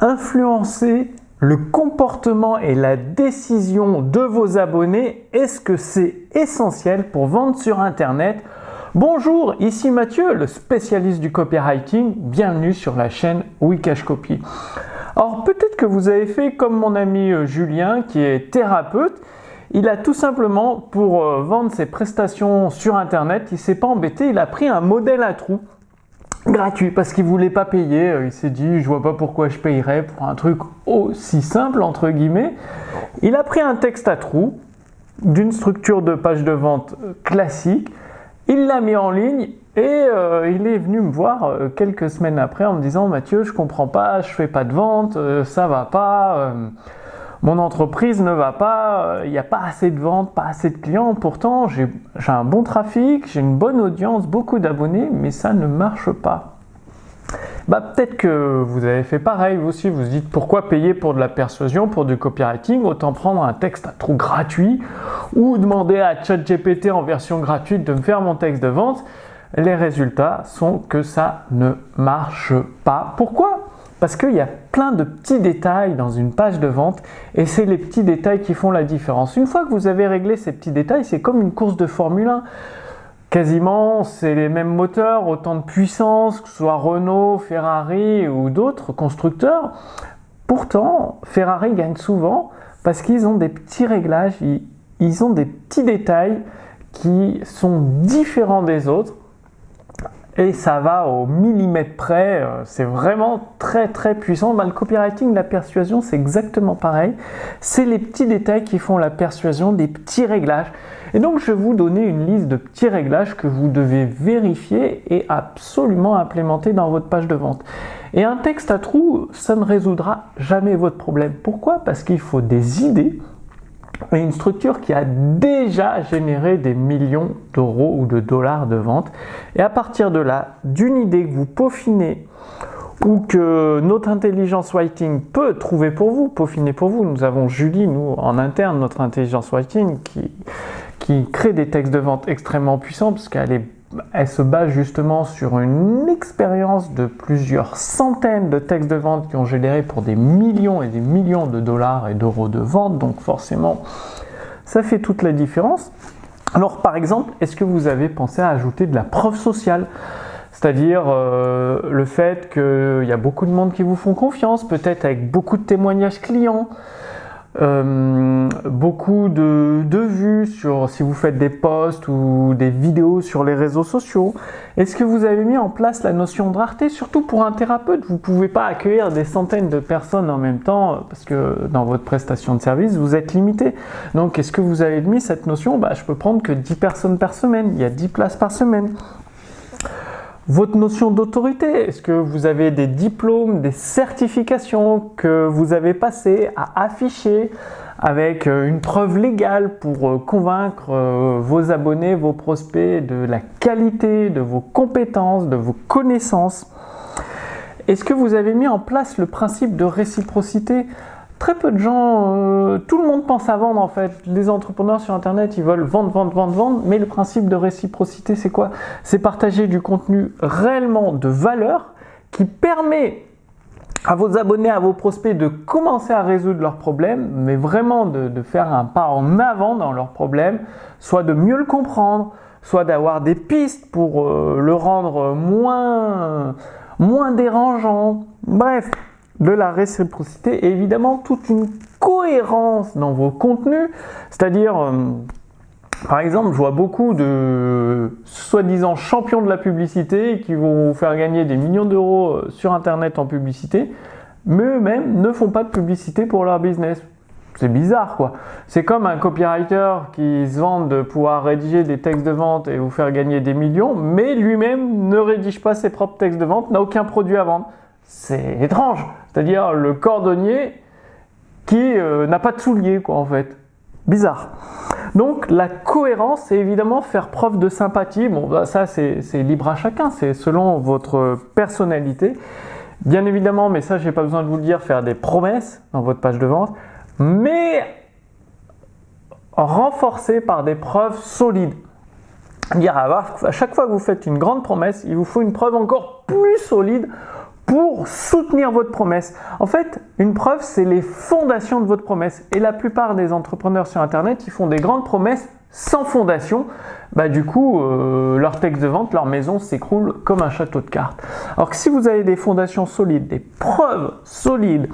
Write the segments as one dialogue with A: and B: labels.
A: influencer le comportement et la décision de vos abonnés, est-ce que c'est essentiel pour vendre sur Internet? Bonjour, ici Mathieu, le spécialiste du copywriting. Bienvenue sur la chaîne Wikash Copy. Alors peut-être que vous avez fait comme mon ami Julien qui est thérapeute. Il a tout simplement, pour vendre ses prestations sur Internet, il ne s'est pas embêté, il a pris un modèle à trous gratuit parce qu'il ne voulait pas payer. Il s'est dit, je vois pas pourquoi je payerais pour un truc aussi simple, entre guillemets. Il a pris un texte à trous d'une structure de page de vente classique, il l'a mis en ligne et il est venu me voir quelques semaines après en me disant, Mathieu, je comprends pas, je fais pas de vente, ça va pas. Mon entreprise ne va pas, il n'y a pas assez de ventes, pas assez de clients. Pourtant, j'ai un bon trafic, j'ai une bonne audience, beaucoup d'abonnés, mais ça ne marche pas. Peut-être que vous avez fait pareil, vous aussi, vous vous dites pourquoi payer pour de la persuasion, pour du copywriting, autant prendre un texte à trous gratuit ou demander à ChatGPT en version gratuite de me faire mon texte de vente. Les résultats sont que ça ne marche pas. Pourquoi ? Parce qu'il y a plein de petits détails dans une page de vente et c'est les petits détails qui font la différence. Une fois que vous avez réglé ces petits détails, c'est comme une course de Formule 1. Quasiment, c'est les mêmes moteurs, autant de puissance, que ce soit Renault, Ferrari ou d'autres constructeurs. Pourtant, Ferrari gagne souvent parce qu'ils ont des petits réglages, ils ont des petits détails qui sont différents des autres. Et ça va au millimètre près, c'est vraiment très très puissant. Le copywriting, la persuasion, c'est exactement pareil. C'est les petits détails qui font la persuasion, des petits réglages. Et donc je vais vous donner une liste de petits réglages que vous devez vérifier et absolument implémenter dans votre page de vente. Et un texte à trous, ça ne résoudra jamais votre problème. Pourquoi ? Parce qu'il faut des idées. Et une structure qui a déjà généré des millions d'euros ou de dollars de vente. Et à partir de là, d'une idée que vous peaufinez ou que notre intelligence writing peut trouver pour vous, peaufiner pour vous. Nous avons Julie, nous, en interne, notre intelligence writing qui crée des textes de vente extrêmement puissants parce qu'elle se base justement sur une expérience de plusieurs centaines de textes de vente qui ont généré pour des millions et des millions de dollars et d'euros de vente. Donc forcément, ça fait toute la différence. Alors par exemple, est-ce que vous avez pensé à ajouter de la preuve sociale ? C'est-à-dire le fait qu'il y a beaucoup de monde qui vous font confiance, peut-être avec beaucoup de témoignages clients. Beaucoup de vues sur si vous faites des posts ou des vidéos sur les réseaux sociaux. Est-ce que vous avez mis en place la notion de rareté? Surtout pour un thérapeute, vous ne pouvez pas accueillir des centaines de personnes en même temps parce que dans votre prestation de service, vous êtes limité. Donc, est-ce que vous avez mis cette notion? Je peux prendre que 10 personnes par semaine, il y a 10 places par semaine. Votre notion d'autorité, est-ce que vous avez des diplômes, des certifications que vous avez passées à afficher avec une preuve légale pour convaincre vos abonnés, vos prospects de la qualité de vos compétences, de vos connaissances? Est-ce que vous avez mis en place le principe de réciprocité? Très peu de gens, tout le monde pense à vendre en fait. Les entrepreneurs sur Internet, ils veulent vendre, mais le principe de réciprocité, c'est quoi? C'est partager du contenu réellement de valeur qui permet à vos abonnés, à vos prospects de commencer à résoudre leurs problèmes, mais vraiment de faire un pas en avant dans leurs problèmes, soit de mieux le comprendre, soit d'avoir des pistes pour le rendre moins dérangeant. Bref, de la réciprocité et évidemment toute une cohérence dans vos contenus, c'est-à-dire par exemple je vois beaucoup de soi-disant champions de la publicité qui vont vous faire gagner des millions d'euros sur Internet en publicité, mais eux-mêmes ne font pas de publicité pour leur business. C'est bizarre quoi. C'est comme un copywriter qui se vante de pouvoir rédiger des textes de vente et vous faire gagner des millions, mais lui-même ne rédige pas ses propres textes de vente, n'a aucun produit à vendre. C'est étrange, c'est-à-dire le cordonnier qui n'a pas de souliers quoi en fait. Bizarre. Donc la cohérence, c'est évidemment faire preuve de sympathie. Ça c'est libre à chacun, c'est selon votre personnalité. Bien évidemment, mais ça j'ai pas besoin de vous le dire, faire des promesses dans votre page de vente, mais renforcées par des preuves solides. À chaque fois que vous faites une grande promesse, il vous faut une preuve encore plus solide pour soutenir votre promesse. En fait, une preuve, c'est les fondations de votre promesse. Et la plupart des entrepreneurs sur Internet, ils font des grandes promesses sans fondation. Du coup, leur texte de vente, leur maison s'écroule comme un château de cartes. Alors que si vous avez des fondations solides, des preuves solides,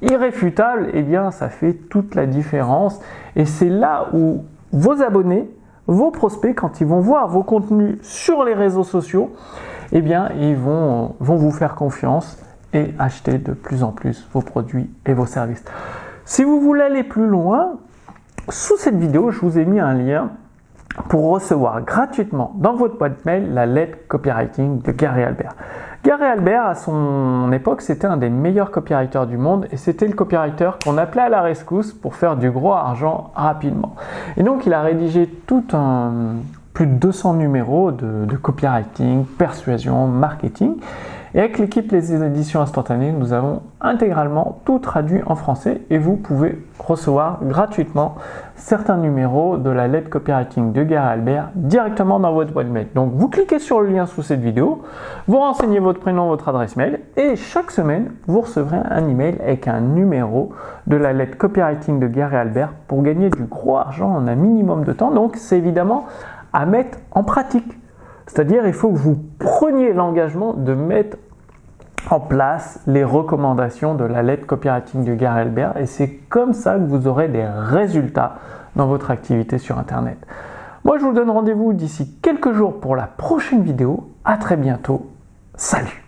A: irréfutables, eh bien, ça fait toute la différence. Et c'est là où vos abonnés, vos prospects, quand ils vont voir vos contenus sur les réseaux sociaux, eh bien, ils vont vous faire confiance et acheter de plus en plus vos produits et vos services. Si vous voulez aller plus loin, sous cette vidéo, je vous ai mis un lien pour recevoir gratuitement dans votre boîte mail la lettre copywriting de Gary Halbert. Gary Halbert, à son époque, c'était un des meilleurs copywriters du monde et c'était le copywriter qu'on appelait à la rescousse pour faire du gros argent rapidement. Et donc, il a rédigé plus de 200 numéros de copywriting, persuasion, marketing. Et avec l'équipe Les Éditions Instantanées, nous avons intégralement tout traduit en français et vous pouvez recevoir gratuitement certains numéros de la lettre copywriting de Gary Halbert directement dans votre boîte mail. Donc vous cliquez sur le lien sous cette vidéo, vous renseignez votre prénom, votre adresse mail et chaque semaine, vous recevrez un email avec un numéro de la lettre copywriting de Gary Halbert pour gagner du gros argent en un minimum de temps. Donc c'est évidemment à mettre en pratique. C'est-à-dire, il faut que vous preniez l'engagement de mettre en place les recommandations de la lettre copywriting de Gary Halbert et c'est comme ça que vous aurez des résultats dans votre activité sur Internet. Moi, je vous donne rendez-vous d'ici quelques jours pour la prochaine vidéo. À très bientôt. Salut!